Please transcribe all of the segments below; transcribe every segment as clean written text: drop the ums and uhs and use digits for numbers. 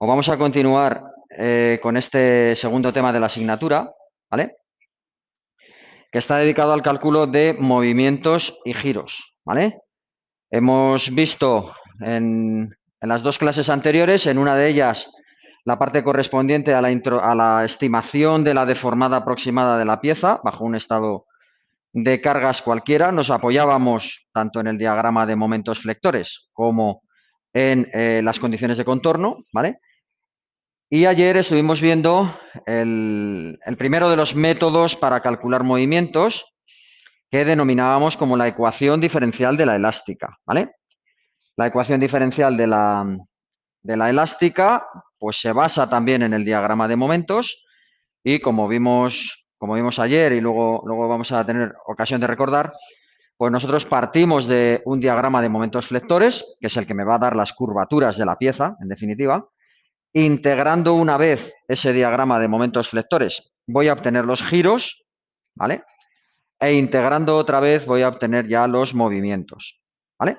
O vamos a continuar con este segundo tema de la asignatura, ¿vale? Que está dedicado al cálculo de movimientos y giros, ¿vale? Hemos visto en las dos clases anteriores, en una de ellas, la parte correspondiente a la estimación de la deformada aproximada de la pieza bajo un estado de cargas cualquiera. Nos apoyábamos tanto en el diagrama de momentos flectores como en las condiciones de contorno, ¿vale? Y ayer estuvimos viendo el primero de los métodos para calcular movimientos que denominábamos como la ecuación diferencial de la elástica, ¿vale? La ecuación diferencial de la elástica pues se basa también en el diagrama de momentos y como vimos ayer y luego vamos a tener ocasión de recordar, pues nosotros partimos de un diagrama de momentos flectores, que es el que me va a dar las curvaturas de la pieza, en definitiva. Integrando una vez ese diagrama de momentos flectores, voy a obtener los giros, ¿vale? E integrando otra vez voy a obtener ya los movimientos, ¿vale?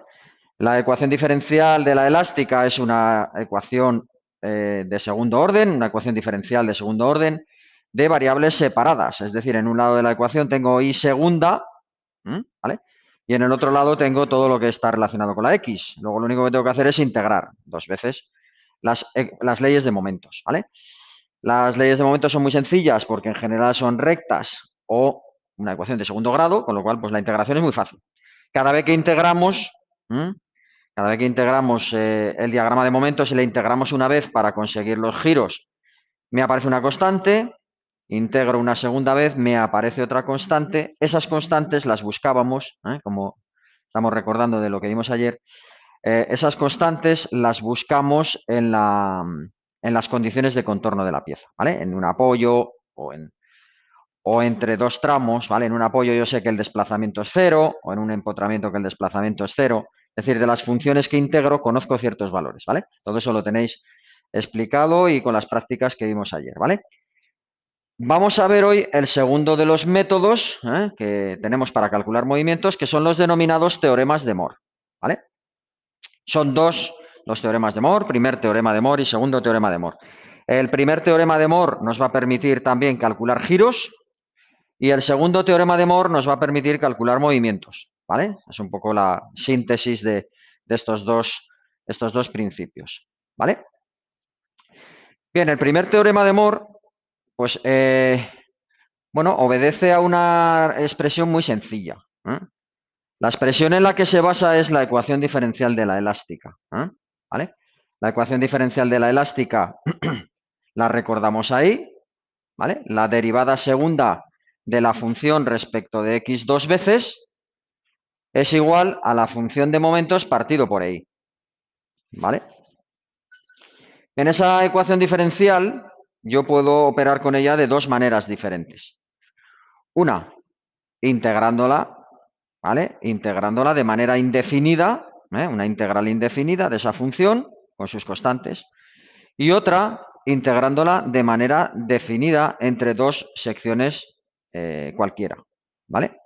La ecuación diferencial de la elástica es una ecuación de segundo orden, una ecuación diferencial de segundo orden de variables separadas. Es decir, en un lado de la ecuación tengo y segunda, ¿vale? Y en el otro lado tengo todo lo que está relacionado con la x. Luego lo único que tengo que hacer es integrar dos veces las leyes de momentos, ¿vale? Las leyes de momentos son muy sencillas porque en general son rectas o una ecuación de segundo grado, con lo cual pues la integración es muy fácil. Cada vez que integramos, el diagrama de momentos y le integramos una vez para conseguir los giros, me aparece una constante, integro una segunda vez, me aparece otra constante. Esas constantes las buscábamos, como estamos recordando de lo que vimos ayer, esas constantes las buscamos en las condiciones de contorno de la pieza, ¿vale? En un apoyo o entre dos tramos, ¿vale? En un apoyo yo sé que el desplazamiento es cero, o en un empotramiento que el desplazamiento es cero. Es decir, de las funciones que integro conozco ciertos valores, ¿vale? Todo eso lo tenéis explicado y con las prácticas que vimos ayer, ¿vale? Vamos a ver hoy el segundo de los métodos que tenemos para calcular movimientos, que son los denominados teoremas de Moore, ¿vale? Son dos los teoremas de Moore, primer teorema de Moore y segundo teorema de Moore. El primer teorema de Moore nos va a permitir también calcular giros y el segundo teorema de Moore nos va a permitir calcular movimientos, ¿vale? Es un poco la síntesis de estos dos principios, ¿vale? Bien, el primer teorema de Moore, pues, bueno, obedece a una expresión muy sencilla. La expresión en la que se basa es la ecuación diferencial de la elástica, ¿vale? La ecuación diferencial de la elástica la recordamos ahí, ¿vale? La derivada segunda de la función respecto de x dos veces es igual a la función de momentos partido por y, ¿vale? En esa ecuación diferencial yo puedo operar con ella de dos maneras diferentes. Una, integrándola, ¿vale? Integrándola de manera indefinida, una integral indefinida de esa función con sus constantes. Y otra, integrándola de manera definida entre dos secciones cualquiera, ¿vale?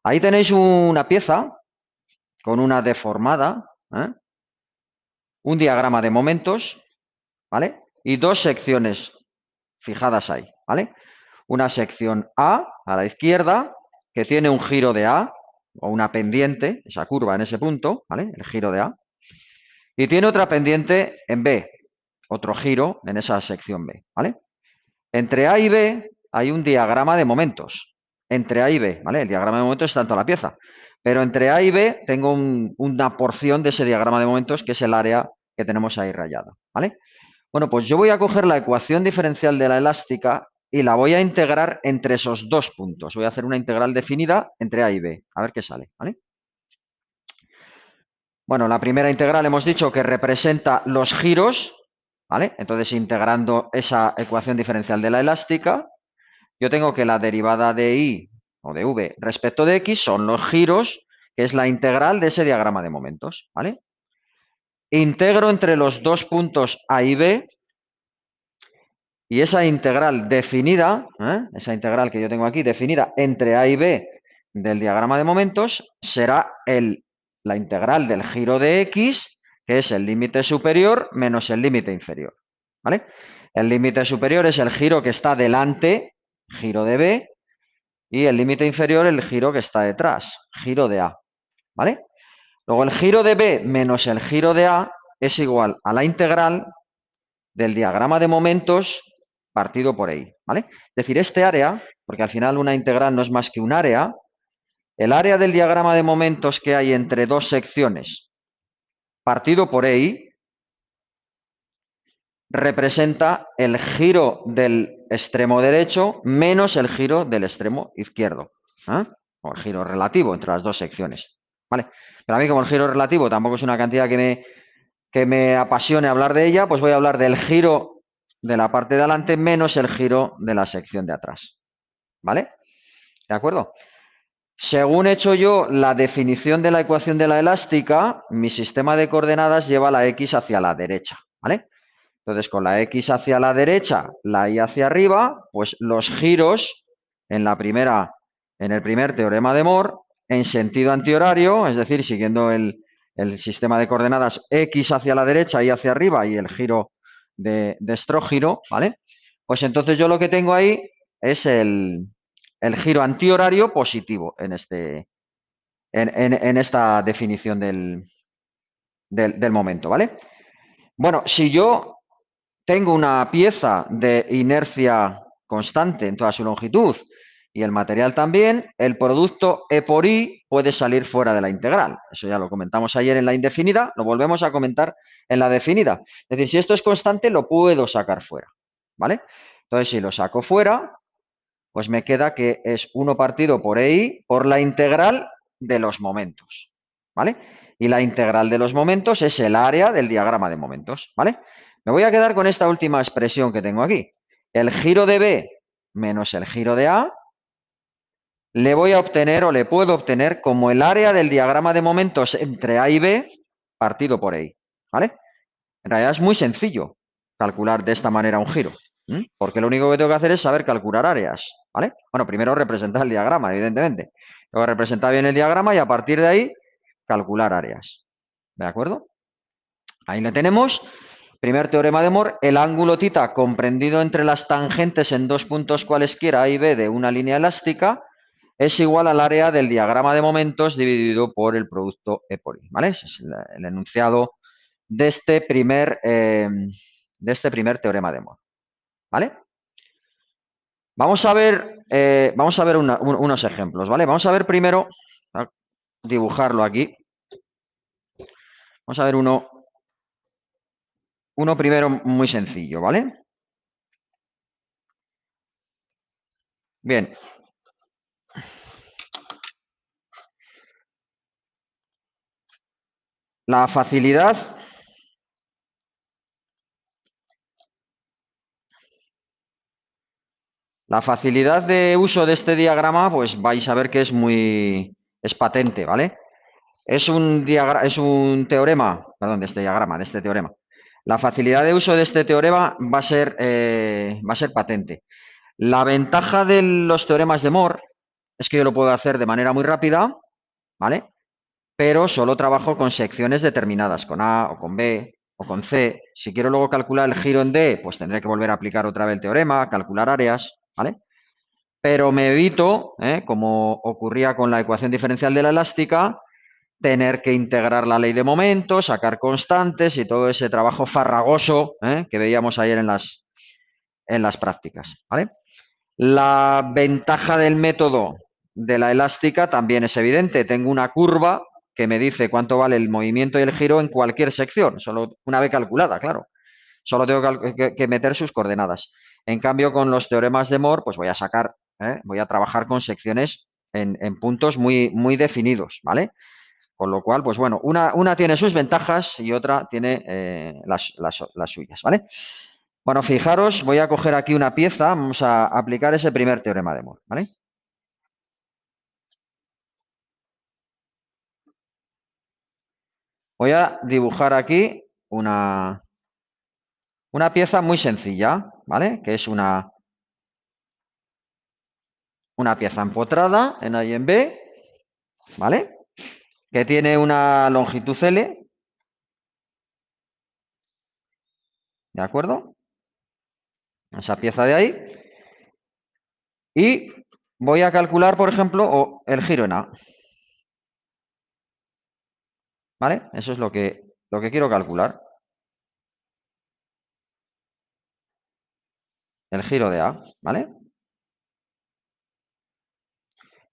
Ahí tenéis una pieza con una deformada, un diagrama de momentos, ¿vale? Y dos secciones fijadas ahí, ¿vale? Una sección a la izquierda, que tiene un giro de A, o una pendiente, esa curva en ese punto, ¿vale? El giro de A. Y tiene otra pendiente en B, otro giro en esa sección B, ¿vale? Entre A y B hay un diagrama de momentos. Entre A y B, ¿vale? El diagrama de momentos está en toda la pieza. Pero entre A y B tengo una porción de ese diagrama de momentos que es el área que tenemos ahí rayada, ¿vale? Bueno, pues yo voy a coger la ecuación diferencial de la elástica y la voy a integrar entre esos dos puntos. Voy a hacer una integral definida entre A y B. A ver qué sale, ¿vale? Bueno, la primera integral hemos dicho que representa los giros, ¿vale? Entonces, integrando esa ecuación diferencial de la elástica, yo tengo que la derivada de y o de v respecto de x son los giros, que es la integral de ese diagrama de momentos, ¿vale? Integro entre los dos puntos a y b y esa integral definida, esa integral que yo tengo aquí definida entre a y b del diagrama de momentos, será la integral del giro de x, que es el límite superior menos el límite inferior, ¿vale? El límite superior es el giro que está delante, giro de B, y el límite inferior el giro que está detrás, giro de A, ¿vale? Luego el giro de B menos el giro de A es igual a la integral del diagrama de momentos partido por I, ¿vale? Es decir, este área, porque al final una integral no es más que un área, el área del diagrama de momentos que hay entre dos secciones partido por I representa el giro del extremo derecho menos el giro del extremo izquierdo, ¿eh? O el giro relativo entre las dos secciones, ¿vale? Pero a mí, como el giro relativo tampoco es una cantidad que me apasione hablar de ella, pues voy a hablar del giro de la parte de adelante menos el giro de la sección de atrás, ¿vale? ¿De acuerdo? Según he hecho yo la definición de la ecuación de la elástica, mi sistema de coordenadas lleva la x hacia la derecha, ¿vale? Entonces, con la x hacia la derecha, la y hacia arriba, pues los giros en el primer teorema de Moore, en sentido antihorario, es decir, siguiendo el sistema de coordenadas x hacia la derecha, y hacia arriba y el giro de estrógiro, ¿vale? Pues entonces yo lo que tengo ahí es el giro antihorario positivo en esta definición del momento, ¿vale? Bueno, si yo tengo una pieza de inercia constante en toda su longitud y el material también, el producto E por I puede salir fuera de la integral. Eso ya lo comentamos ayer en la indefinida, lo volvemos a comentar en la definida. Es decir, si esto es constante, lo puedo sacar fuera, ¿vale? Entonces, si lo saco fuera, pues me queda que es 1 partido por EI por la integral de los momentos, ¿vale? Y la integral de los momentos es el área del diagrama de momentos, ¿vale? Me voy a quedar con esta última expresión que tengo aquí. El giro de B menos el giro de A le voy a obtener o le puedo obtener como el área del diagrama de momentos entre A y B partido por EI, ¿vale? En realidad es muy sencillo calcular de esta manera un giro, porque lo único que tengo que hacer es saber calcular áreas, ¿vale? Bueno, primero representar el diagrama, evidentemente. Tengo que representar bien el diagrama y a partir de ahí calcular áreas, ¿de acuerdo? Ahí lo tenemos. Primer teorema de Moore, el ángulo θ comprendido entre las tangentes en dos puntos cualesquiera A y B de una línea elástica es igual al área del diagrama de momentos dividido por el producto E por I, ¿vale? Ese es el enunciado de este primer teorema de Moore, ¿vale? Vamos a ver unos ejemplos, ¿vale? Vamos a ver primero, a dibujarlo aquí. Vamos a ver uno primero muy sencillo, ¿vale? Bien. La facilidad de uso de este diagrama, pues vais a ver que es patente, ¿vale? Es un teorema, perdón, de este diagrama, de este teorema. La facilidad de uso de este teorema va a ser patente. La ventaja de los teoremas de Moore es que yo lo puedo hacer de manera muy rápida, ¿vale? Pero solo trabajo con secciones determinadas, con A o con B o con C. Si quiero luego calcular el giro en D, pues tendré que volver a aplicar otra vez el teorema, calcular áreas, ¿vale? Pero me evito, como ocurría con la ecuación diferencial de la elástica, tener que integrar la ley de momentos, sacar constantes y todo ese trabajo farragoso que veíamos ayer en las prácticas, ¿vale? La ventaja del método de la elástica también es evidente. Tengo una curva que me dice cuánto vale el movimiento y el giro en cualquier sección, solo una vez calculada, claro. Solo tengo que meter sus coordenadas. En cambio, con los teoremas de Moore, pues voy a trabajar con secciones en puntos muy definidos, ¿vale? Con lo cual, pues bueno, una tiene sus ventajas y otra tiene las suyas, ¿vale? Bueno, fijaros, voy a coger aquí una pieza, vamos a aplicar ese primer teorema de Moore, ¿vale? Voy a dibujar aquí una pieza muy sencilla, ¿vale? Que es una pieza empotrada en A y en B, ¿vale? Que tiene una longitud L, ¿de acuerdo? esa pieza de ahí, y voy a calcular, por ejemplo, el giro en A. ¿Vale? Eso es lo que quiero calcular. El giro de A, ¿vale?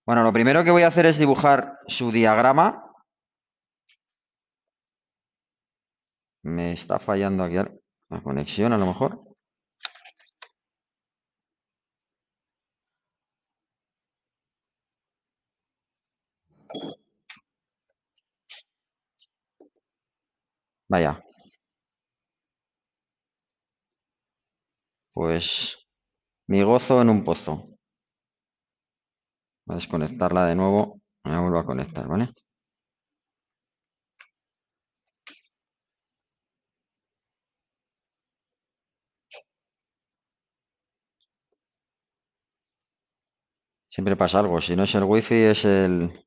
Bueno, lo primero que voy a hacer es dibujar su diagrama. Me está fallando aquí la conexión, a lo mejor. Vaya, pues mi gozo en un pozo. Voy a desconectarla de nuevo. Me vuelvo a conectar, ¿vale? Siempre pasa algo. Si no es el wifi, es el...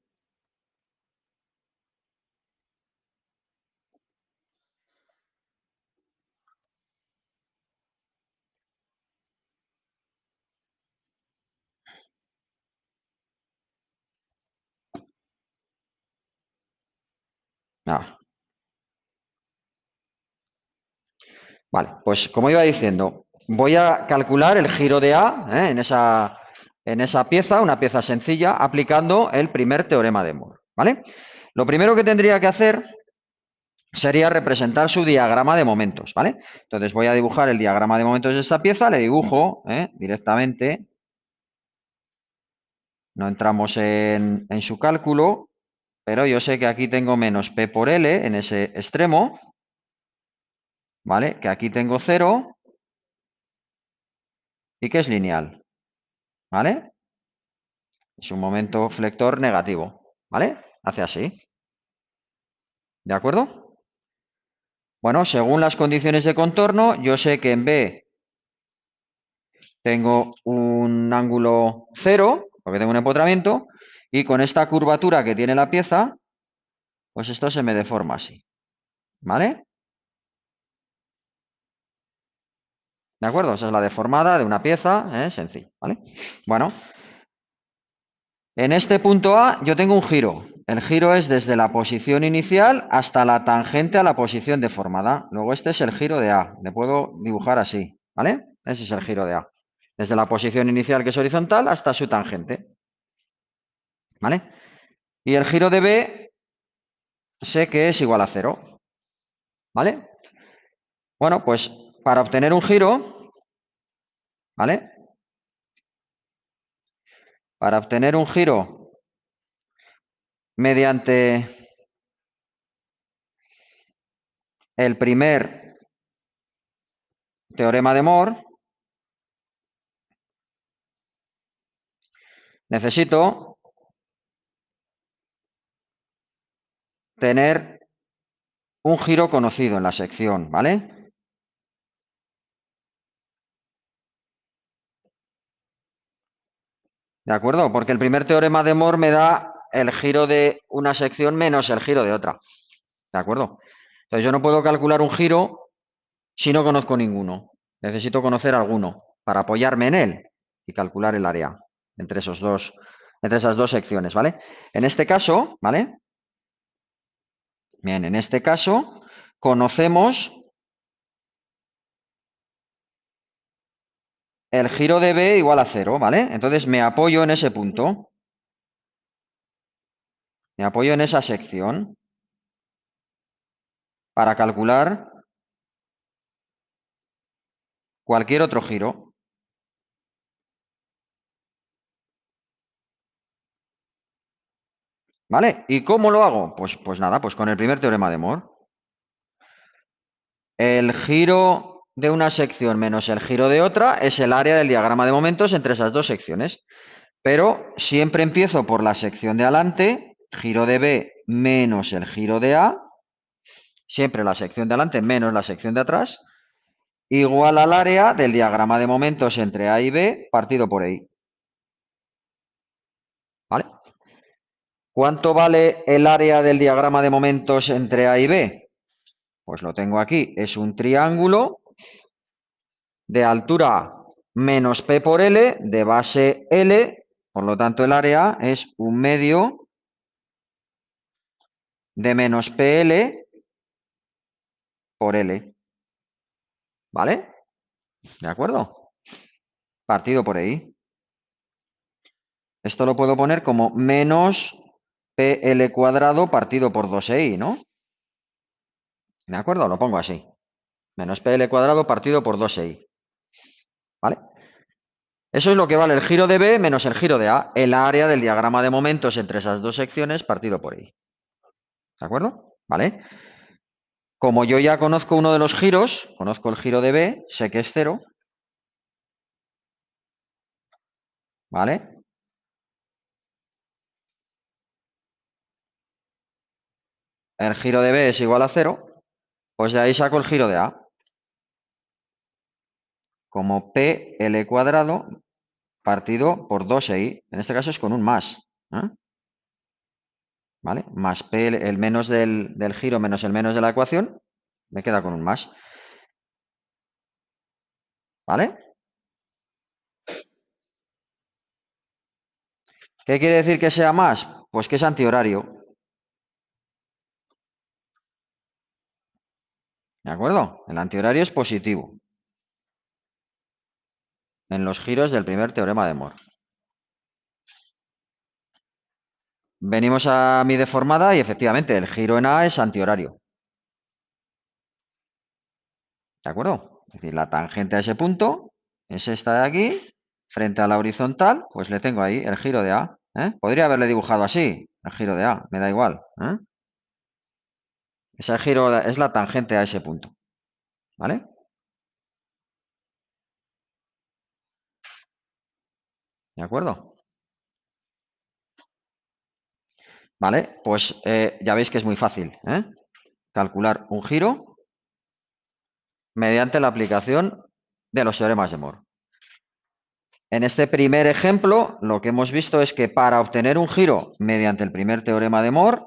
Ah, vale, pues como iba diciendo, voy a calcular el giro de A en esa pieza, una pieza sencilla, aplicando el primer teorema de Moore, ¿vale? Lo primero que tendría que hacer sería representar su diagrama de momentos, ¿vale? Entonces voy a dibujar el diagrama de momentos de esta pieza, le dibujo directamente, no entramos en su cálculo, pero yo sé que aquí tengo menos P por L en ese extremo, ¿vale? Que aquí tengo 0 y que es lineal, ¿vale? Es un momento flector negativo, ¿vale? Hace así, ¿de acuerdo? Bueno, según las condiciones de contorno, yo sé que en B tengo un ángulo 0, porque tengo un empotramiento, y con esta curvatura que tiene la pieza, pues esto se me deforma así, ¿vale? ¿De acuerdo? Esa es la deformada de una pieza, sencilla, ¿vale? Bueno, en este punto A yo tengo un giro. El giro es desde la posición inicial hasta la tangente a la posición deformada. Luego este es el giro de A. Le puedo dibujar así, ¿vale? Ese es el giro de A. Desde la posición inicial, que es horizontal, hasta su tangente, ¿vale? Y el giro de B sé que es igual a 0, ¿vale? Bueno, pues para obtener un giro, ¿vale? Para obtener un giro mediante el primer teorema de Moore, necesito tener un giro conocido en la sección, ¿vale? ¿De acuerdo? Porque el primer teorema de Moore me da el giro de una sección menos el giro de otra. ¿De acuerdo? Entonces yo no puedo calcular un giro si no conozco ninguno. Necesito conocer alguno para apoyarme en él y calcular el área entre esas dos secciones, ¿vale? En este caso, ¿vale? Bien, en este caso conocemos el giro de B igual a 0, ¿vale? Entonces me apoyo en ese punto, me apoyo en esa sección para calcular cualquier otro giro, ¿vale? ¿Y cómo lo hago? Pues nada, pues con el primer teorema de Moore. El giro de una sección menos el giro de otra es el área del diagrama de momentos entre esas dos secciones. Pero siempre empiezo por la sección de adelante, giro de B menos el giro de A, siempre la sección de adelante menos la sección de atrás, igual al área del diagrama de momentos entre A y B partido por I. ¿Vale? ¿Cuánto vale el área del diagrama de momentos entre A y B? Pues lo tengo aquí. Es un triángulo de altura menos P por L de base L, por lo tanto el área es 1/2 de menos PL por L, ¿vale? ¿De acuerdo? Partido por ahí. Esto lo puedo poner como menos PL cuadrado partido por 2i, ¿no? ¿De acuerdo? Lo pongo así. Menos PL cuadrado partido por 2i. ¿Vale? Eso es lo que vale el giro de B menos el giro de A. El área del diagrama de momentos entre esas dos secciones partido por I. ¿De acuerdo? ¿Vale? Como yo ya conozco uno de los giros, conozco el giro de B, sé que es 0. ¿Vale? El giro de B es igual a 0. Pues de ahí saco el giro de A. Como PL cuadrado partido por 2i. En este caso es con un más. ¿Eh? ¿Vale? Más P, el menos del giro menos el menos de la ecuación, me queda con un más. ¿Vale? ¿Qué quiere decir que sea más? Pues que es antihorario. ¿De acuerdo? El antihorario es positivo en los giros del primer teorema de Moore. Venimos a mi deformada y efectivamente el giro en A es antihorario. ¿De acuerdo? Es decir, la tangente a ese punto es esta de aquí, frente a la horizontal, pues le tengo ahí el giro de A. ¿Eh? Podría haberle dibujado así, el giro de A, me da igual. ¿Eh? Ese giro es la tangente a ese punto. ¿Vale? ¿De acuerdo? Vale, pues ya veis que es muy fácil, ¿eh? Calcular un giro mediante la aplicación de los teoremas de Moore. En este primer ejemplo, lo que hemos visto es que para obtener un giro mediante el primer teorema de Moore,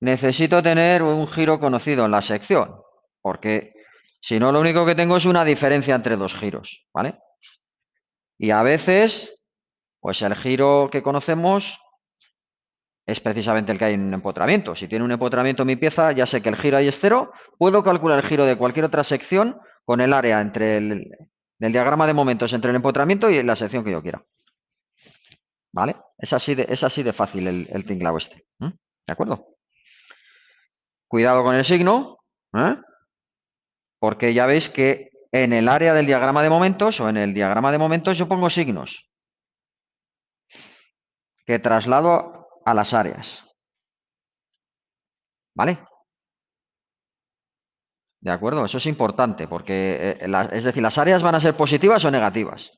necesito tener un giro conocido en la sección, porque si no, lo único que tengo es una diferencia entre dos giros, ¿vale? Y a veces, pues el giro que conocemos es precisamente el que hay en un empotramiento. Si tiene un empotramiento mi pieza, ya sé que el giro ahí es 0. Puedo calcular el giro de cualquier otra sección con el área del diagrama de momentos entre el empotramiento y la sección que yo quiera. ¿Vale? Es así de fácil el tinglao este. ¿De acuerdo? Cuidado con el signo, ¿eh? Porque ya veis que en el área del diagrama de momentos o en el diagrama de momentos yo pongo signos que traslado a las áreas. ¿Vale? ¿De acuerdo? Eso es importante porque, es decir, las áreas van a ser positivas o negativas.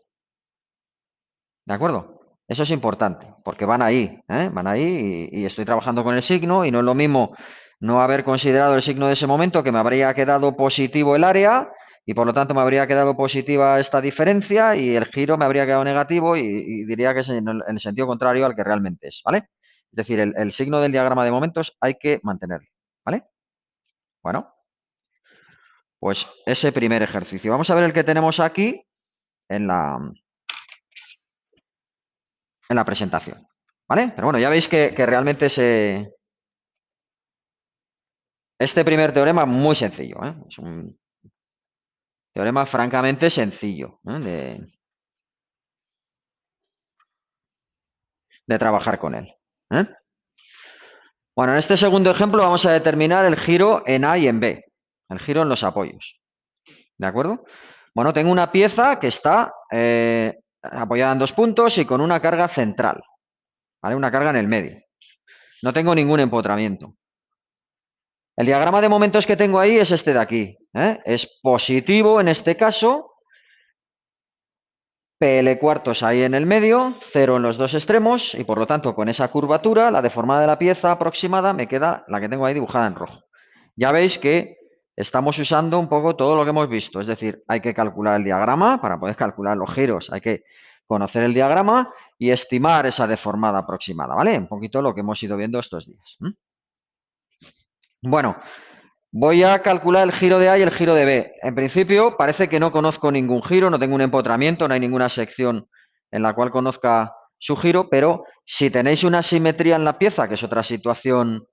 ¿De acuerdo? Eso es importante porque van ahí, ¿eh? Van ahí y estoy trabajando con el signo y no es lo mismo no haber considerado el signo de ese momento que me habría quedado positivo el área y por lo tanto me habría quedado positiva esta diferencia y el giro me habría quedado negativo y diría que es en el sentido contrario al que realmente es, ¿vale? Es decir, el signo del diagrama de momentos hay que mantenerlo, ¿vale? Bueno, pues ese primer ejercicio. Vamos a ver el que tenemos aquí en la presentación, ¿vale? Pero bueno, ya veis que realmente este primer teorema es muy sencillo, ¿eh? Es un teorema francamente sencillo, ¿eh? de trabajar con él, ¿eh? Bueno, en este segundo ejemplo vamos a determinar el giro en A y en B, el giro en los apoyos, ¿de acuerdo? Bueno, tengo una pieza que está apoyada en dos puntos y con una carga central, ¿vale? Una carga en el medio. No tengo ningún empotramiento. El diagrama de momentos que tengo ahí es este de aquí, ¿eh? Es positivo en este caso, PL cuartos ahí en el medio, 0 en los dos extremos y por lo tanto con esa curvatura, la deformada de la pieza aproximada me queda la que tengo ahí dibujada en rojo. Ya veis que estamos usando un poco todo lo que hemos visto, es decir, hay que calcular el diagrama para poder calcular los giros, hay que conocer el diagrama y estimar esa deformada aproximada, ¿vale? Un poquito lo que hemos ido viendo estos días. Bueno, Voy a calcular el giro de A y el giro de B. En principio parece que no conozco ningún giro, no tengo un empotramiento, no hay ninguna sección en la cual conozca su giro, pero si tenéis una simetría en la pieza, que es otra situación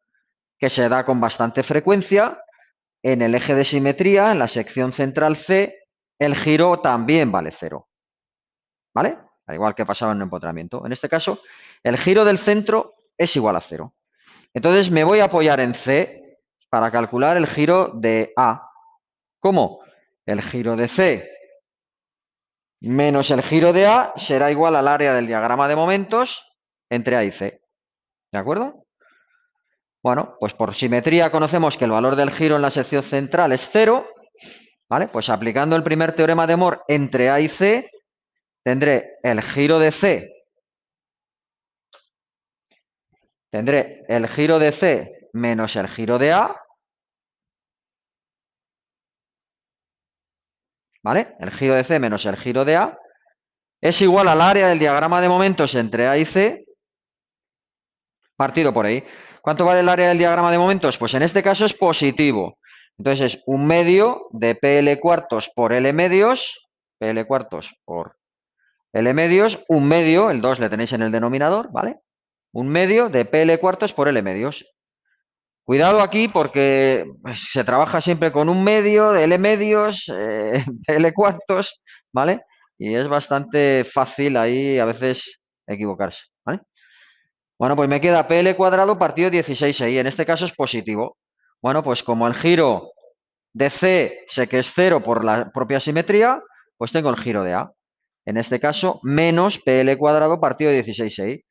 que se da con bastante frecuencia, en el eje de simetría, en la sección central C, el giro también vale 0. ¿Vale? Da igual que pasaba en un empotramiento. En este caso, el giro del centro es igual a 0. Entonces me voy a apoyar en C para calcular el giro de A. ¿Cómo? El giro de C menos el giro de A será igual al área del diagrama de momentos entre A y C. ¿De acuerdo? Bueno, pues por simetría conocemos que el valor del giro en la sección central es 0. ¿Vale? Pues aplicando el primer teorema de Moore entre A y C, tendré el giro de C. Tendré el giro de C menos el giro de A. ¿Vale? El giro de C menos el giro de A es igual al área del diagrama de momentos entre A y C partido por ahí. ¿Cuánto vale el área del diagrama de momentos? Pues en este caso es positivo. Entonces es un medio de PL cuartos por L medios, PL cuartos por L medios, un medio, el 2 le tenéis en el denominador, ¿vale? Un medio de PL cuartos por L medios. Cuidado aquí porque se trabaja siempre con un medio de L medios, L cuartos, ¿vale? Y es bastante fácil ahí a veces equivocarse, ¿vale? Bueno, pues me queda PL cuadrado partido 16i. En este caso es positivo. Bueno, pues como el giro de C sé que es 0 por la propia simetría, pues tengo el giro de A. En este caso, menos PL cuadrado partido 16i.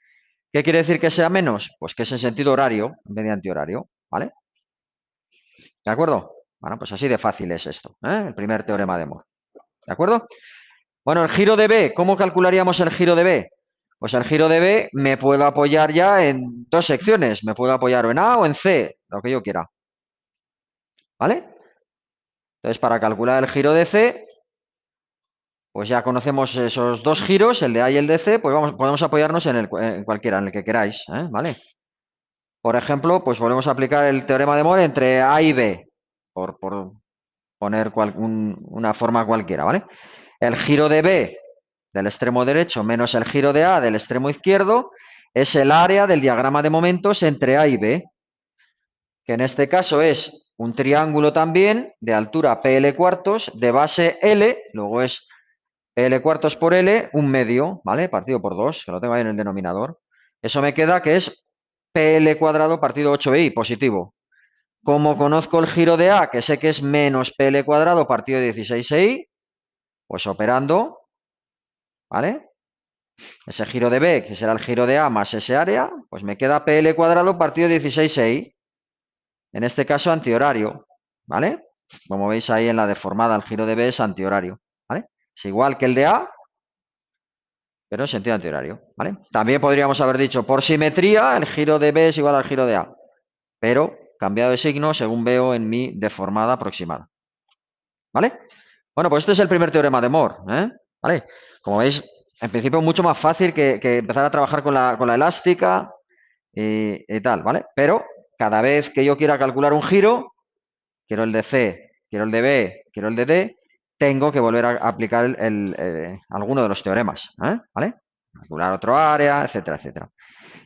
¿Qué quiere decir que sea menos? Pues que es en sentido horario, mediante horario, ¿vale? ¿De acuerdo? Bueno, pues así de fácil es esto, ¿eh? El primer teorema de Moore. ¿De acuerdo? Bueno, el giro de B, ¿cómo calcularíamos el giro de B? Pues el giro de B me puedo apoyar ya en dos secciones. Me puedo apoyar o en A o en C, lo que yo quiera. ¿Vale? Entonces, para calcular el giro de C, pues ya conocemos esos dos giros, el de A y el de C, pues podemos apoyarnos en cualquiera, en el que queráis, ¿eh? ¿Vale? Por ejemplo, pues volvemos a aplicar el teorema de Moore entre A y B, por poner una forma cualquiera, ¿vale? El giro de B del extremo derecho menos el giro de A del extremo izquierdo es el área del diagrama de momentos entre A y B, que en este caso es un triángulo también de altura PL cuartos, de base L, luego es PL cuartos por L, un medio, ¿vale? Partido por 2, que lo tengo ahí en el denominador. Eso me queda que es PL cuadrado partido 8i, positivo. Como conozco el giro de A, que sé que es menos PL cuadrado partido 16i, pues operando, ¿vale? Ese giro de B, que será el giro de A más ese área, pues me queda PL cuadrado partido 16i. En este caso antihorario, ¿vale? Como veis ahí en la deformada, el giro de B es antihorario, ¿vale? Es igual que el de A, pero en sentido antihorario, ¿vale? También podríamos haber dicho, por simetría, el giro de B es igual al giro de A, pero cambiado de signo según veo en mi deformada aproximada, ¿vale? Bueno, pues este es el primer teorema de Moore, ¿eh? ¿Vale? Como veis, en principio mucho más fácil que empezar a trabajar con la elástica y tal, ¿vale? Pero cada vez que yo quiera calcular un giro, quiero el de C, quiero el de B, quiero el de D, tengo que volver a aplicar alguno de los teoremas, ¿vale? Calcular otro área, etcétera, etcétera.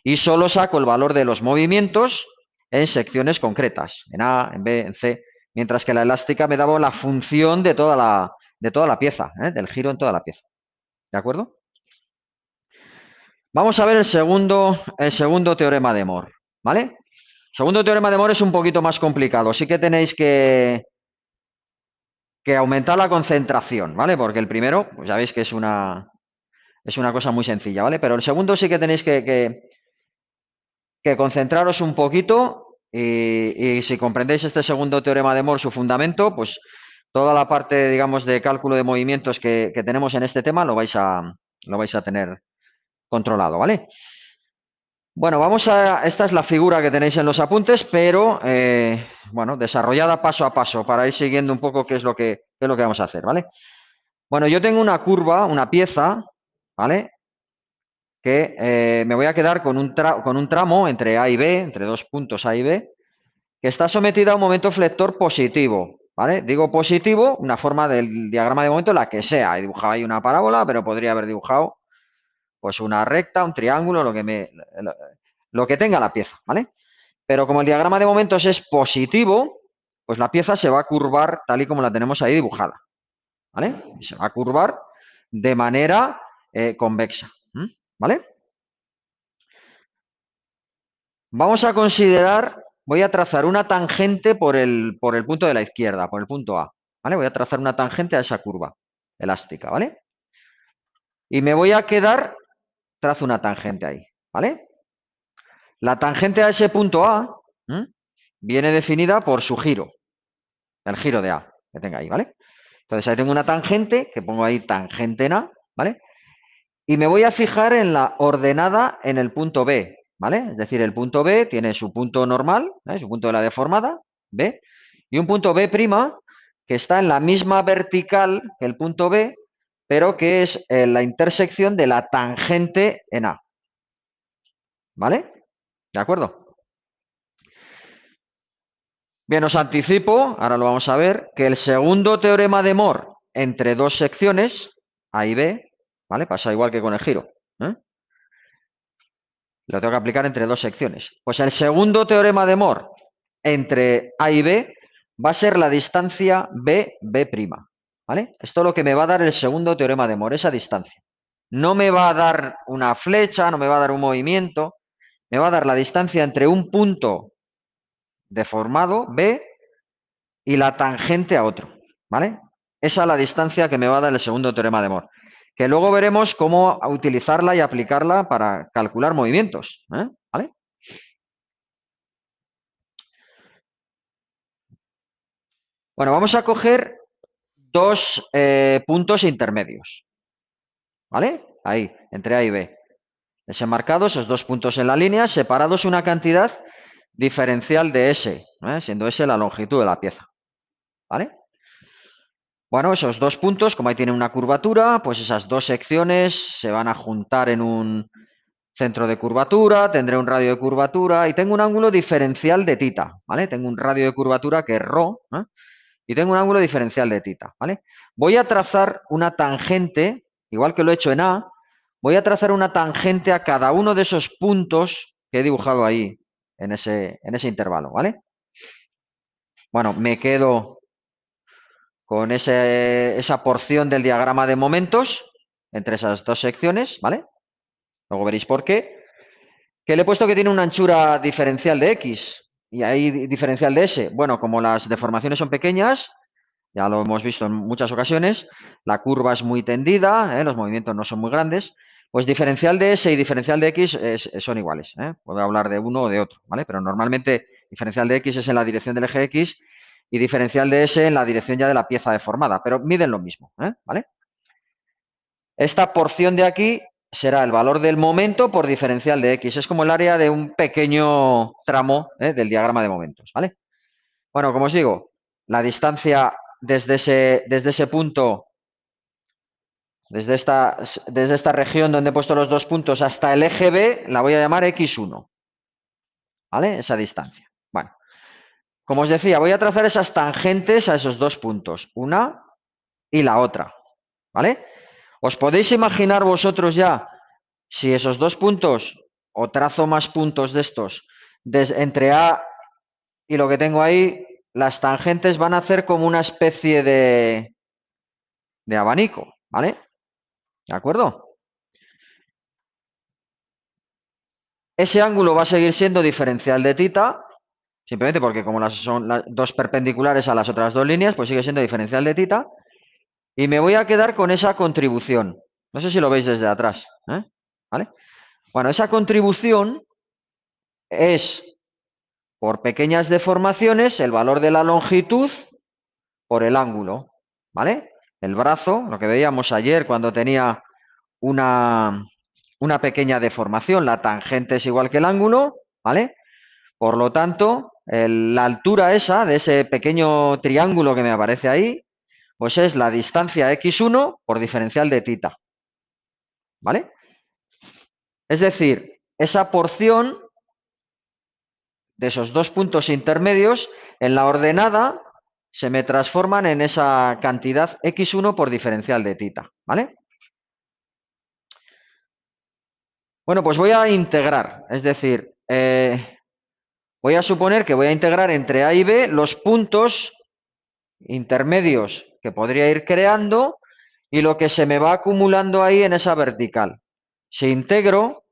Y solo saco el valor de los movimientos en secciones concretas, en A, en B, en C, mientras que la elástica me daba la función de toda la pieza, del giro en toda la pieza. ¿De acuerdo? Vamos a ver el segundo teorema de Moore, ¿vale? El segundo teorema de Moore es un poquito más complicado, sí que tenéis que aumentar la concentración, ¿vale? Porque el primero, pues ya veis que es una cosa muy sencilla, ¿vale? Pero el segundo sí que tenéis que concentraros un poquito y si comprendéis este segundo teorema de Moore, su fundamento, pues toda la parte, digamos, de cálculo de movimientos que tenemos en este tema lo vais a tener controlado, ¿vale? Bueno, esta es la figura que tenéis en los apuntes, pero, bueno, desarrollada paso a paso para ir siguiendo un poco qué es lo que vamos a hacer, ¿vale? Bueno, yo tengo una curva, una pieza, ¿vale? Que me voy a quedar con un tramo entre A y B, entre dos puntos A y B, que está sometida a un momento flector positivo, ¿vale? Digo positivo, una forma del diagrama de momento, la que sea. He dibujado ahí una parábola, pero podría haber dibujado pues una recta, un triángulo, lo que tenga la pieza, ¿vale? Pero como el diagrama de momentos es positivo, pues la pieza se va a curvar tal y como la tenemos ahí dibujada, ¿vale? Se va a curvar de manera convexa, ¿vale? Vamos a considerar, voy a trazar una tangente por el punto de la izquierda, por el punto A, ¿vale? Voy a trazar una tangente a esa curva elástica, ¿vale? Y me voy a quedar, trazo una tangente ahí, ¿vale? La tangente a ese punto A viene definida por su giro, el giro de A que tenga ahí, ¿vale? Entonces ahí tengo una tangente, que pongo ahí tangente en A, ¿vale? Y me voy a fijar en la ordenada en el punto B, ¿vale? Es decir, el punto B tiene su punto normal, su punto de la deformada, B, y un punto B' que está en la misma vertical que el punto B, pero que es la intersección de la tangente en A, ¿vale? ¿De acuerdo? Bien, os anticipo, ahora lo vamos a ver, que el segundo teorema de Moore entre dos secciones, A y B, ¿vale? Pasa igual que con el giro, ¿eh? Lo tengo que aplicar entre dos secciones. Pues el segundo teorema de Moore entre A y B va a ser la distancia B', ¿vale? Esto es lo que me va a dar el segundo teorema de Moore, esa distancia. No me va a dar una flecha, no me va a dar un movimiento, me va a dar la distancia entre un punto deformado, B, y la tangente a otro, ¿vale? Esa es la distancia que me va a dar el segundo teorema de Moore, que luego veremos cómo utilizarla y aplicarla para calcular movimientos, ¿vale? Bueno, vamos a coger dos puntos intermedios, ¿vale? Ahí, entre A y B. Desenmarcados esos dos puntos en la línea, separados una cantidad diferencial de S, siendo S la longitud de la pieza, ¿vale? Bueno, esos dos puntos, como ahí tienen una curvatura, pues esas dos secciones se van a juntar en un centro de curvatura, tendré un radio de curvatura y tengo un ángulo diferencial de tita, ¿vale? Tengo un radio de curvatura que es ρ, y tengo un ángulo diferencial de tita, ¿vale? Voy a trazar una tangente, igual que lo he hecho en A, voy a trazar una tangente a cada uno de esos puntos que he dibujado ahí, en ese intervalo, ¿vale? Bueno, me quedo con esa porción del diagrama de momentos entre esas dos secciones, ¿vale? Luego veréis por qué. Que le he puesto que tiene una anchura diferencial de X y ahí diferencial de S. Bueno, como las deformaciones son pequeñas, ya lo hemos visto en muchas ocasiones, la curva es muy tendida, los movimientos no son muy grandes, pues diferencial de S y diferencial de X son iguales. Puedo hablar de uno o de otro, ¿vale? Pero normalmente diferencial de X es en la dirección del eje X y diferencial de S en la dirección ya de la pieza deformada, pero miden lo mismo, ¿vale? Esta porción de aquí será el valor del momento por diferencial de X. Es como el área de un pequeño tramo del diagrama de momentos, ¿vale? Bueno, como os digo, la distancia desde ese punto, desde esta región donde he puesto los dos puntos hasta el eje B, la voy a llamar X1, ¿vale? Esa distancia. Bueno, como os decía, voy a trazar esas tangentes a esos dos puntos, una y la otra, ¿vale? ¿Os podéis imaginar vosotros ya si esos dos puntos, o trazo más puntos de estos, entre A y lo que tengo ahí, las tangentes van a hacer como una especie de abanico, ¿vale? ¿De acuerdo? Ese ángulo va a seguir siendo diferencial de tita, simplemente porque como son las dos perpendiculares a las otras dos líneas, pues sigue siendo diferencial de tita. Y me voy a quedar con esa contribución. No sé si lo veis desde atrás, ¿vale? Bueno, esa contribución es, por pequeñas deformaciones, el valor de la longitud por el ángulo, ¿vale? El brazo, lo que veíamos ayer cuando tenía una pequeña deformación, la tangente es igual que el ángulo, ¿vale? Por lo tanto, la altura esa de ese pequeño triángulo que me aparece ahí, pues es la distancia x1 por diferencial de tita, ¿vale? Es decir, esa porción de esos dos puntos intermedios en la ordenada se me transforman en esa cantidad x1 por diferencial de tita, ¿vale? Bueno, pues voy a integrar, es decir, voy a suponer que voy a integrar entre A y B los puntos intermedios que podría ir creando y lo que se me va acumulando ahí en esa vertical. Si integro,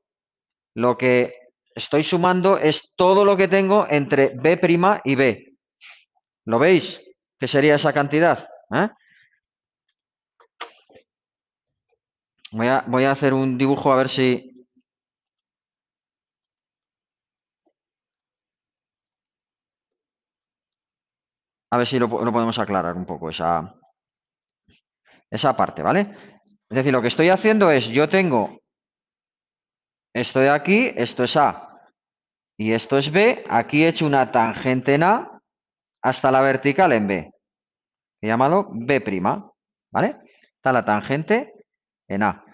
lo que estoy sumando es todo lo que tengo entre B' y B. ¿Lo veis? ¿Qué sería esa cantidad? ¿Eh? Voy a hacer un dibujo a ver si lo podemos aclarar un poco, esa parte, ¿vale? Es decir, lo que estoy haciendo es, yo tengo esto de aquí, esto es A y esto es B, aquí he hecho una tangente en A hasta la vertical en B, he llamado B', ¿vale? Está la tangente en A.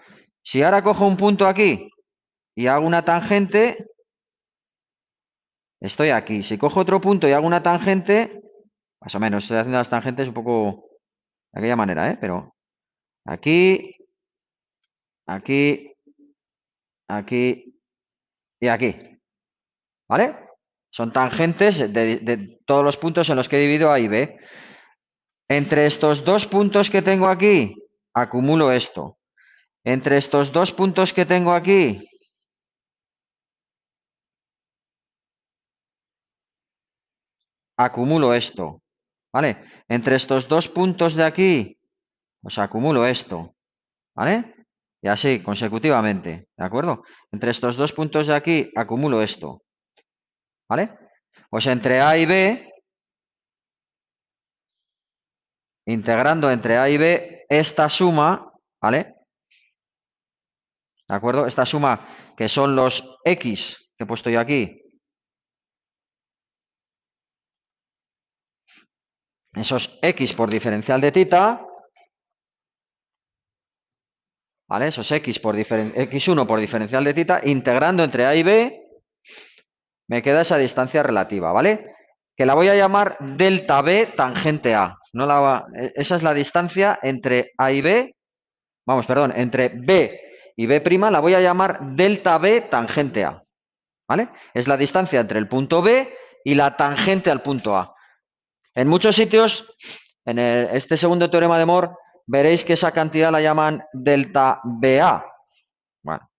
Si ahora cojo un punto aquí y hago una tangente, estoy aquí. Si cojo otro punto y hago una tangente, más o menos, estoy haciendo las tangentes un poco de aquella manera, ¿eh? Pero aquí, aquí, aquí y aquí, ¿vale? Son tangentes de todos los puntos en los que he dividido A y B. Entre estos dos puntos que tengo aquí, acumulo esto. Entre estos dos puntos que tengo aquí, acumulo esto, ¿vale? Entre estos dos puntos de aquí, pues acumulo esto, ¿vale? Y así, consecutivamente, ¿de acuerdo? Entre estos dos puntos de aquí, acumulo esto, ¿vale? Pues entre A y B, integrando entre A y B, esta suma, ¿vale? ¿De acuerdo? Esta suma, que son los X que he puesto yo aquí, esos X por diferencial de tita, ¿vale? Esos X1 por diferencial de tita, integrando entre A y B, me queda esa distancia relativa, ¿vale? Que la voy a llamar delta B tangente A. Esa es la distancia entre A y B, vamos, perdón, entre B y B', la voy a llamar delta B tangente A, ¿vale? Es la distancia entre el punto B y la tangente al punto A. En muchos sitios, en este segundo teorema de Moore, veréis que esa cantidad la llaman delta BA. Bueno,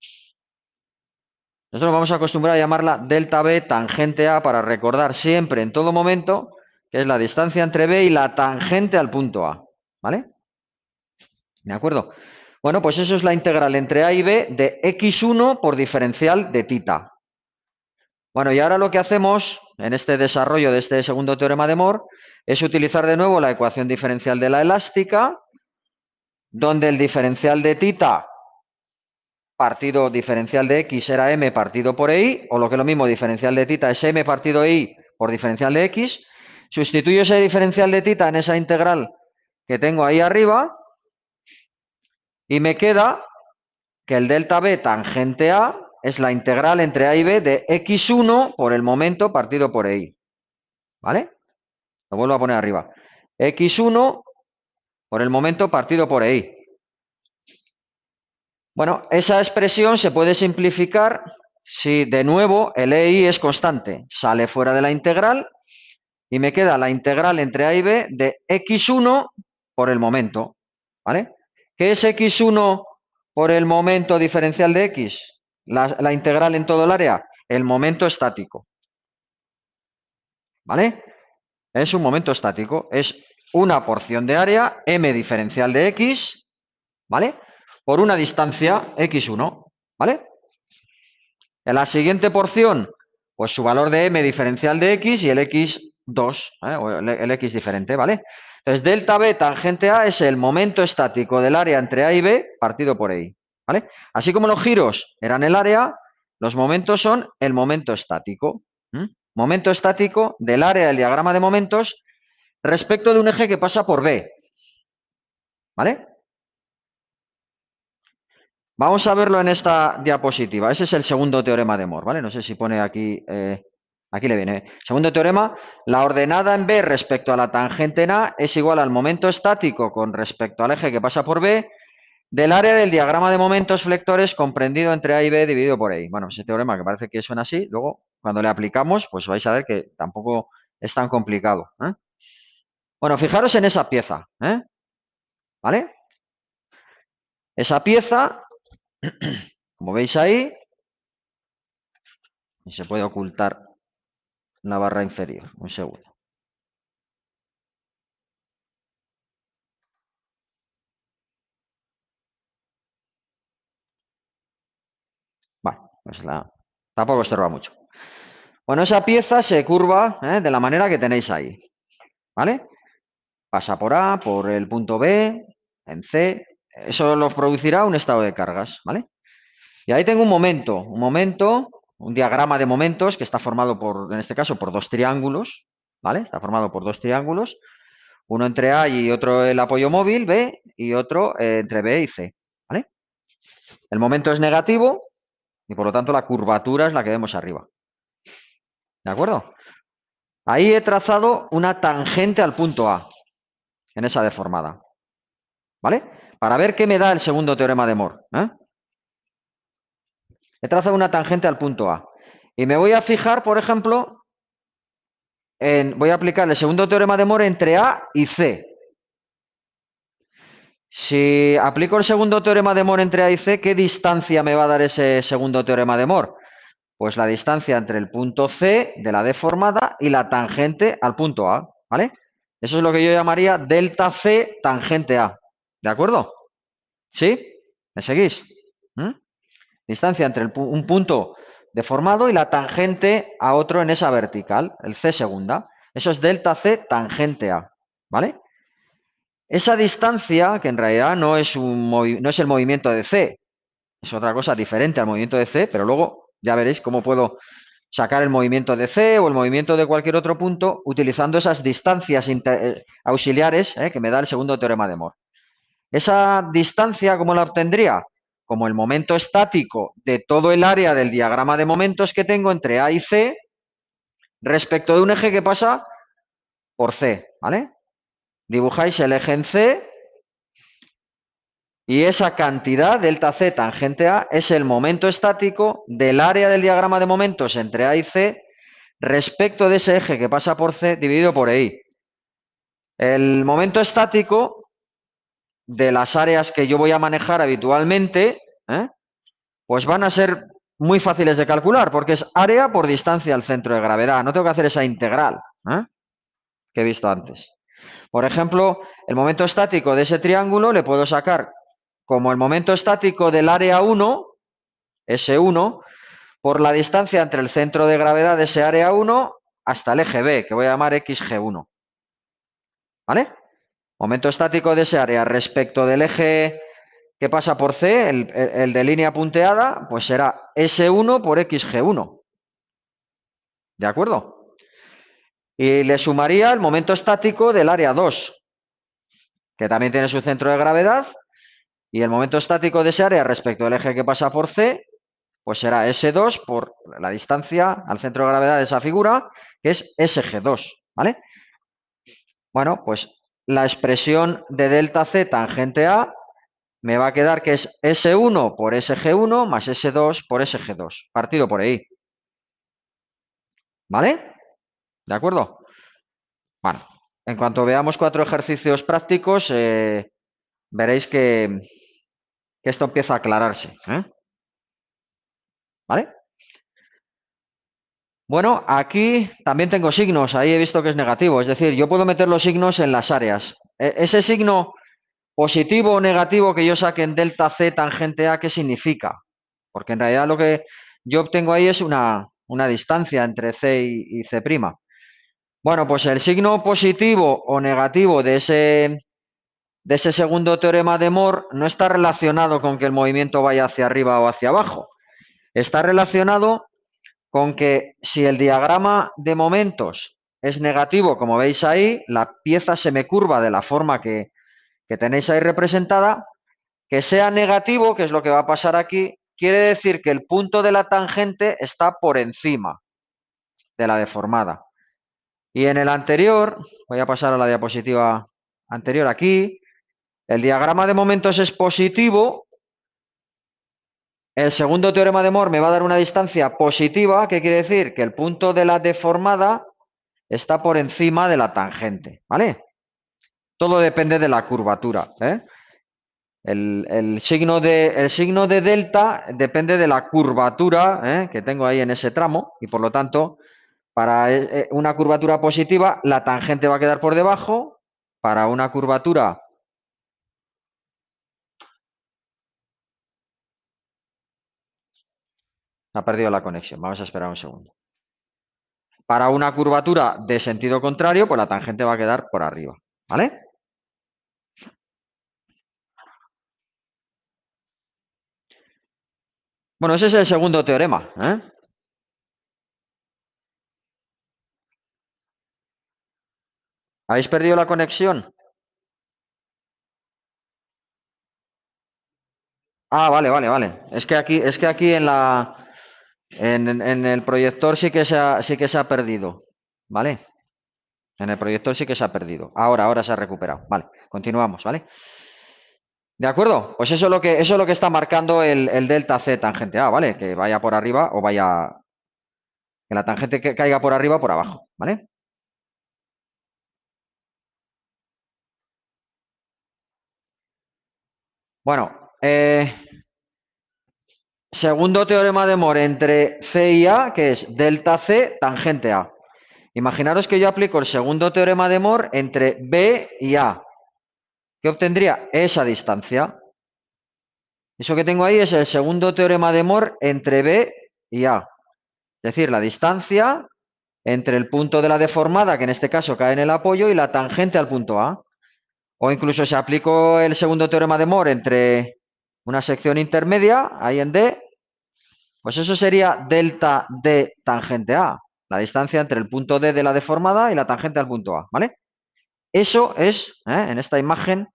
nosotros vamos a acostumbrar a llamarla delta B tangente A para recordar siempre, en todo momento, que es la distancia entre B y la tangente al punto A, ¿vale? ¿De acuerdo? Bueno, pues eso es la integral entre A y B de x1 por diferencial de tita. Bueno, y ahora lo que hacemos en este desarrollo de este segundo teorema de Moore es utilizar de nuevo la ecuación diferencial de la elástica, donde el diferencial de tita partido diferencial de x era m partido por i, o lo que es lo mismo, diferencial de tita es m partido i por diferencial de x. Sustituyo ese diferencial de tita en esa integral que tengo ahí arriba y me queda que el delta b tangente a es la integral entre a y b de x1 por el momento partido por i. ¿Vale? Lo vuelvo a poner arriba. x1 por el momento partido por i. Bueno, esa expresión se puede simplificar si de nuevo el EI es constante. Sale fuera de la integral y me queda la integral entre A y B de x1 por el momento. ¿Vale? ¿Qué es x1 por el momento diferencial de x? La integral en todo el área. El momento estático. ¿Vale? Es un momento estático. Es una porción de área, m diferencial de x, ¿vale? Por una distancia x1, ¿vale? En la siguiente porción, pues su valor de m diferencial de x y el x2, ¿vale? O el x diferente, ¿vale? Entonces, delta b tangente a es el momento estático del área entre a y b partido por i, ¿vale? Así como los giros eran el área, los momentos son el momento estático. Momento estático del área del diagrama de momentos respecto de un eje que pasa por b, ¿vale? Vamos a verlo en esta diapositiva. Ese es el segundo teorema de Moore, ¿vale? No sé si pone aquí Aquí le viene. Segundo teorema, la ordenada en B respecto a la tangente en A es igual al momento estático con respecto al eje que pasa por B del área del diagrama de momentos flectores comprendido entre A y B dividido por I. Bueno, ese teorema que parece que suena así, luego cuando le aplicamos, pues vais a ver que tampoco es tan complicado. Bueno, fijaros en esa pieza, ¿vale? Esa pieza, como veis ahí, y se puede ocultar la barra inferior. Un segundo. Bueno, pues tampoco estorba mucho. Bueno, esa pieza se curva de la manera que tenéis ahí, ¿vale? Pasa por A, por el punto B, en C. Eso lo producirá un estado de cargas, ¿vale? Y ahí tengo un diagrama de momentos que está formado por, en este caso, por dos triángulos, ¿vale? Está formado por dos triángulos, uno entre A y otro el apoyo móvil, B, y otro entre B y C, ¿vale? El momento es negativo y por lo tanto la curvatura es la que vemos arriba, ¿de acuerdo? Ahí he trazado una tangente al punto A, en esa deformada, ¿vale? Para ver qué me da el segundo teorema de Moore, He trazado una tangente al punto A. Y me voy a fijar, por ejemplo, voy a aplicar el segundo teorema de Moore entre A y C. Si aplico el segundo teorema de Moore entre A y C, ¿qué distancia me va a dar ese segundo teorema de Moore? Pues la distancia entre el punto C de la deformada y la tangente al punto A, ¿vale? Eso es lo que yo llamaría delta C tangente A, ¿de acuerdo? ¿Sí? ¿Me seguís? Distancia entre un punto deformado y la tangente a otro en esa vertical, el C segunda. Eso es delta C tangente A, ¿vale? Esa distancia, que en realidad no es el movimiento de C, es otra cosa diferente al movimiento de C, pero luego ya veréis cómo puedo sacar el movimiento de C o el movimiento de cualquier otro punto utilizando esas distancias auxiliares que me da el segundo teorema de Moore. Esa distancia, ¿cómo la obtendría? Como el momento estático de todo el área del diagrama de momentos que tengo entre A y C respecto de un eje que pasa por C, ¿vale? Dibujáis el eje en C y esa cantidad, delta C tangente A, es el momento estático del área del diagrama de momentos entre A y C respecto de ese eje que pasa por C dividido por I. El momento estático de las áreas que yo voy a manejar habitualmente, pues van a ser muy fáciles de calcular, porque es área por distancia al centro de gravedad. No tengo que hacer esa integral que he visto antes. Por ejemplo, el momento estático de ese triángulo le puedo sacar como el momento estático del área 1, S1, por la distancia entre el centro de gravedad de ese área 1 hasta el eje B, que voy a llamar XG1. ¿Vale? Momento estático de ese área respecto del eje que pasa por C, el de línea punteada, pues será S1 por XG1. ¿De acuerdo? Y le sumaría el momento estático del área 2, que también tiene su centro de gravedad, y el momento estático de ese área respecto al eje que pasa por C, pues será S2 por la distancia al centro de gravedad de esa figura, que es SG2, ¿vale? Bueno, pues la expresión de delta C tangente A me va a quedar que es S1 por SG1 más S2 por SG2, partido por ahí. ¿Vale? ¿De acuerdo? Bueno, en cuanto veamos 4 ejercicios prácticos, veréis que esto empieza a aclararse. ¿Vale? Bueno, aquí también tengo signos, ahí he visto que es negativo, es decir, yo puedo meter los signos en las áreas. Ese signo positivo o negativo que yo saque en delta C tangente A, ¿qué significa? Porque en realidad lo que yo obtengo ahí es una distancia entre C y C'. Bueno, pues el signo positivo o negativo de ese segundo teorema de Moore no está relacionado con que el movimiento vaya hacia arriba o hacia abajo. Está relacionado con que si el diagrama de momentos es negativo, como veis ahí, la pieza se me curva de la forma que tenéis ahí representada, que sea negativo, que es lo que va a pasar aquí, quiere decir que el punto de la tangente está por encima. de la deformada. Y en el anterior, voy a pasar a la diapositiva anterior aquí, el diagrama de momentos es positivo. El segundo teorema de Moore me va a dar una distancia positiva, ¿qué quiere decir? Que el punto de la deformada está por encima de la tangente, ¿vale? Todo depende de la curvatura, ¿eh? El signo de delta depende de la curvatura, que tengo ahí en ese tramo y por lo tanto, para una curvatura positiva, la tangente va a quedar por debajo. Para una curvatura... Ha perdido la conexión, vamos a esperar un segundo. Para una curvatura de sentido contrario, pues la tangente va a quedar por arriba, ¿vale? Bueno, ese es el segundo teorema, ¿eh? ¿Habéis perdido la conexión? Ah, vale, vale, vale. Es que aquí en el proyector sí que se ha perdido, ¿vale? En el proyector sí que se ha perdido. Ahora se ha recuperado. Vale, continuamos, ¿vale? ¿De acuerdo? Pues eso es lo que está marcando el delta C tangente A, ¿vale? Que vaya por arriba o vaya. Que la tangente que caiga por arriba o por abajo, ¿vale? Bueno, segundo teorema de Moore entre C y A, que es delta C tangente A. Imaginaros que yo aplico el segundo teorema de Moore entre B y A. ¿Qué obtendría? Esa distancia. Eso que tengo ahí es el segundo teorema de Moore entre B y A. Es decir, la distancia entre el punto de la deformada, que en este caso cae en el apoyo, y la tangente al punto A. O incluso si aplico el segundo teorema de Moore entre una sección intermedia, ahí en D, pues eso sería delta D tangente A, la distancia entre el punto D de la deformada y la tangente al punto A, ¿vale? Eso es, en esta imagen,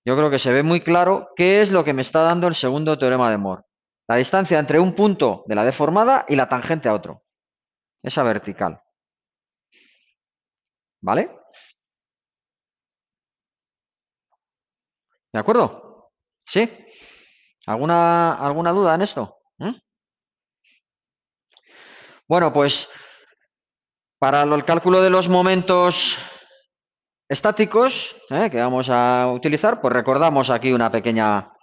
yo creo que se ve muy claro qué es lo que me está dando el segundo teorema de Moore. La distancia entre un punto de la deformada y la tangente a otro. Esa vertical. ¿Vale? ¿De acuerdo? ¿Sí? ¿Alguna duda en esto? Bueno, pues para el cálculo de los momentos estáticos que vamos a utilizar, pues recordamos aquí una pequeña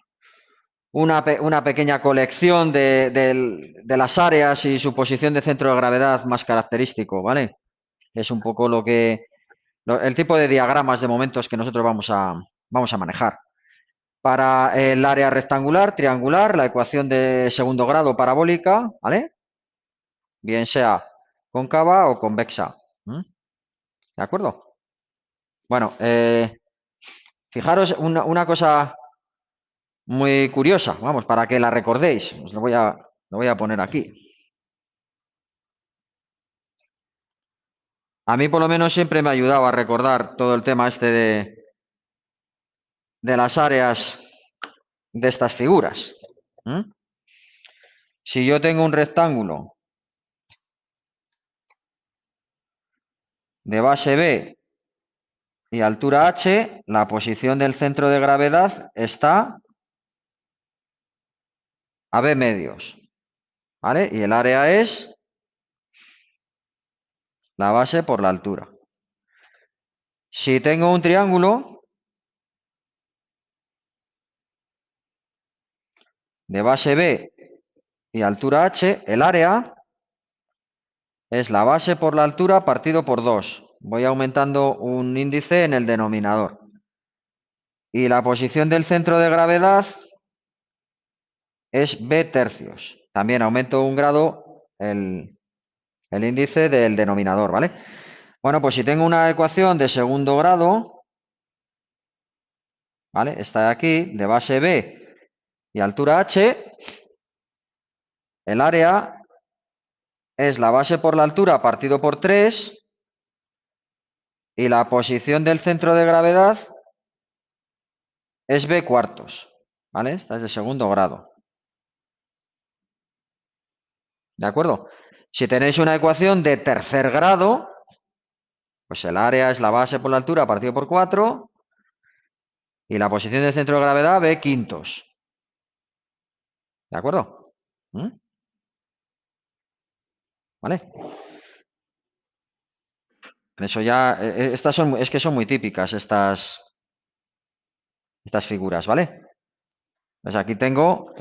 colección de las áreas y su posición de centro de gravedad más característico, ¿vale? Es un poco el tipo de diagramas de momentos que nosotros vamos a manejar. Para el área rectangular, triangular, la ecuación de segundo grado parabólica, ¿vale? Bien sea cóncava o convexa. ¿De acuerdo? Bueno, fijaros una cosa muy curiosa, vamos, para que la recordéis. Os lo voy a poner aquí. A mí por lo menos siempre me ha ayudado a recordar todo el tema este de las áreas de estas figuras. Si yo tengo un rectángulo de base B y altura h, la posición del centro de gravedad está a B medios, ¿vale? Y el área es la base por la altura. Si tengo un triángulo de base B y altura h, el área es la base por la altura partido por 2. Voy aumentando un índice en el denominador. Y la posición del centro de gravedad es B tercios. También aumento un grado el índice del denominador, ¿vale? Bueno, pues si tengo una ecuación de segundo grado, ¿vale? Esta de aquí, de base B y altura h, el área es la base por la altura partido por 3 y la posición del centro de gravedad es B cuartos, ¿vale? Esta es de segundo grado. ¿De acuerdo? Si tenéis una ecuación de tercer grado, pues el área es la base por la altura partido por 4 y la posición del centro de gravedad b quintos. ¿De acuerdo? ¿Mm? ¿Vale? Eso ya, estas son, es que son muy típicas estas figuras, ¿vale? Pues aquí tengo,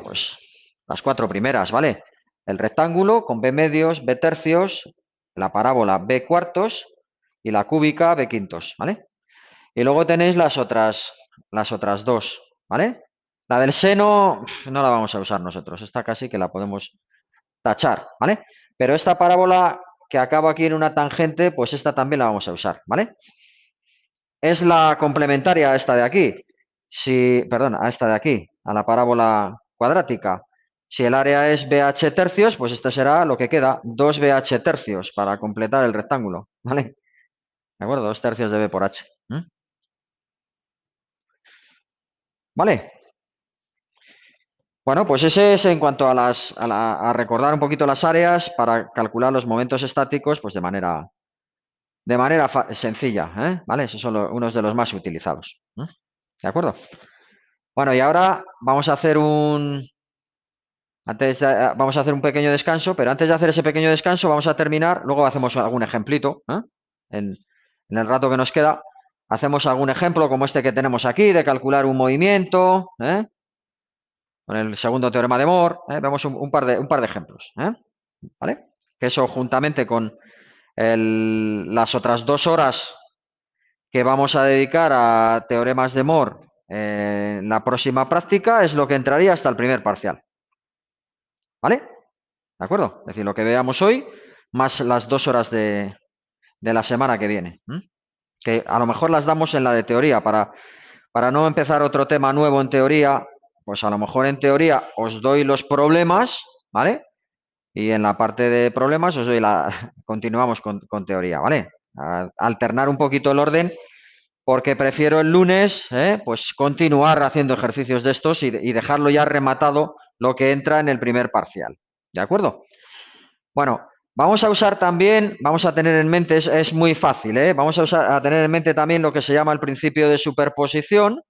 pues, las 4 primeras, ¿vale? El rectángulo con b medios, b tercios, la parábola b cuartos y la cúbica b quintos, ¿vale? Y luego tenéis las otras dos, ¿vale? La del seno no la vamos a usar nosotros, esta casi que la podemos tachar, ¿vale? Pero esta parábola que acaba aquí en una tangente, pues esta también la vamos a usar, ¿vale? Es la complementaria a esta de aquí. Si, perdón, a esta de aquí, a la parábola cuadrática. Si el área es BH tercios, pues este será lo que queda, 2BH tercios para completar el rectángulo, ¿vale? ¿De acuerdo? 2 tercios de B por H. ¿Vale? Bueno, pues ese es en cuanto a a recordar un poquito las áreas para calcular los momentos estáticos, pues de manera sencilla, ¿eh? ¿Vale? Esos son unos de los más utilizados. ¿De acuerdo? Bueno, y ahora vamos a hacer vamos a hacer un pequeño descanso, pero antes de hacer ese pequeño descanso vamos a terminar, luego hacemos algún ejemplito, ¿eh? En, en el rato que nos queda, hacemos algún ejemplo como este que tenemos aquí, de calcular un movimiento, ¿eh? Con el segundo teorema de Moore, ¿eh? Vemos un par de ejemplos, ¿eh? ¿Vale? Que eso juntamente con las otras 2 horas que vamos a dedicar a teoremas de Moore en la próxima práctica es lo que entraría hasta el primer parcial. ¿Vale? ¿De acuerdo? Es decir, lo que veamos hoy más las 2 horas de la semana que viene. Que a lo mejor las damos en la de teoría para no empezar otro tema nuevo en teoría, pues a lo mejor en teoría os doy los problemas, ¿vale? Y en la parte de problemas os doy continuamos con teoría, ¿vale? Alternar un poquito el orden porque prefiero el lunes, pues continuar haciendo ejercicios de estos y dejarlo ya rematado lo que entra en el primer parcial. ¿De acuerdo? Bueno, vamos a usar también, vamos a tener en mente, es muy fácil, vamos a tener en mente también lo que se llama el principio de superposición,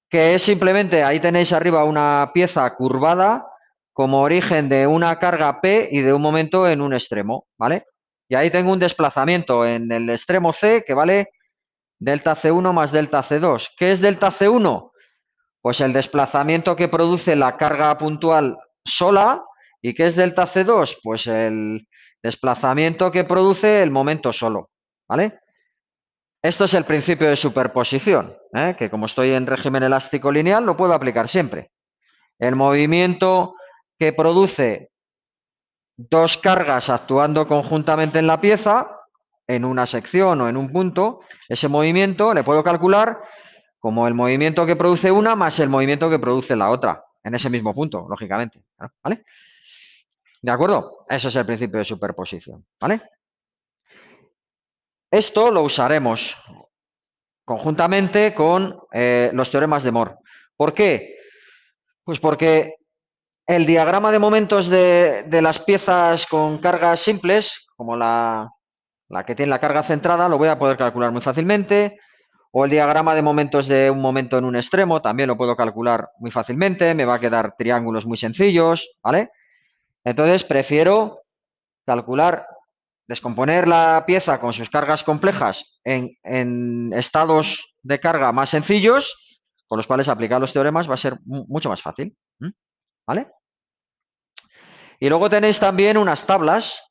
que es simplemente, ahí tenéis arriba una pieza curvada como origen de una carga P y de un momento en un extremo, ¿vale? Y ahí tengo un desplazamiento en el extremo C que vale delta C1 más delta C2. ¿Qué es delta C1? Pues el desplazamiento que produce la carga puntual sola. ¿Y qué es delta C2? Pues el desplazamiento que produce el momento solo, ¿vale? Esto es el principio de superposición, que como estoy en régimen elástico lineal lo puedo aplicar siempre. El movimiento que produce 2 cargas actuando conjuntamente en la pieza, en una sección o en un punto, ese movimiento le puedo calcular como el movimiento que produce una más el movimiento que produce la otra, en ese mismo punto, lógicamente. ¿Vale? ¿De acuerdo? Ese es el principio de superposición. ¿Vale? Esto lo usaremos conjuntamente con los teoremas de Moore. ¿Por qué? Pues porque el diagrama de momentos de las piezas con cargas simples, como la que tiene la carga centrada, lo voy a poder calcular muy fácilmente. O el diagrama de momentos de un momento en un extremo, también lo puedo calcular muy fácilmente, me va a quedar triángulos muy sencillos, ¿vale? Entonces prefiero calcular, descomponer la pieza con sus cargas complejas en estados de carga más sencillos, con los cuales aplicar los teoremas va a ser mucho más fácil, ¿vale? Y luego tenéis también unas tablas,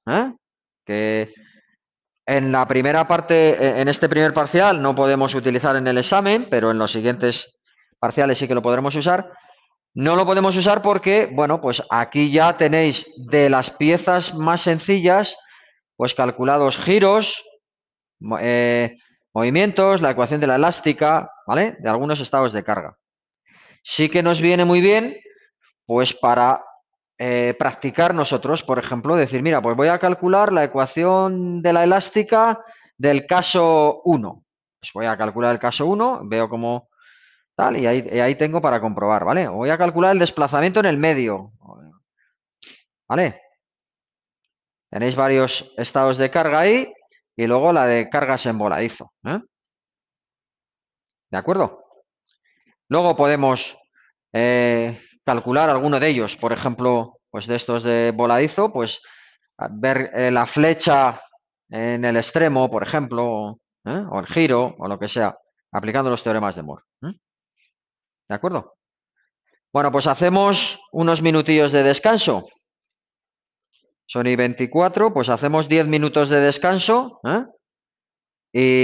que en la primera parte, en este primer parcial no podemos utilizar en el examen, pero en los siguientes parciales sí que lo podremos usar. No lo podemos usar porque, bueno, pues aquí ya tenéis de las piezas más sencillas, pues calculados giros, movimientos, la ecuación de la elástica, ¿vale? De algunos estados de carga. Sí que nos viene muy bien, pues para practicar nosotros, por ejemplo, decir, mira, pues voy a calcular la ecuación de la elástica del caso 1. Pues voy a calcular el caso 1, veo cómo tal, y ahí tengo para comprobar, ¿vale? Voy a calcular el desplazamiento en el medio, ¿vale? Tenéis varios estados de carga ahí y luego la de cargas en voladizo. ¿De acuerdo? Luego podemos calcular alguno de ellos. Por ejemplo, pues de estos de voladizo, pues ver la flecha en el extremo, por ejemplo, o el giro, o lo que sea, aplicando los teoremas de Moore. ¿De acuerdo? Bueno, pues hacemos unos minutillos de descanso. Son y 24, pues hacemos 10 minutos de descanso. Y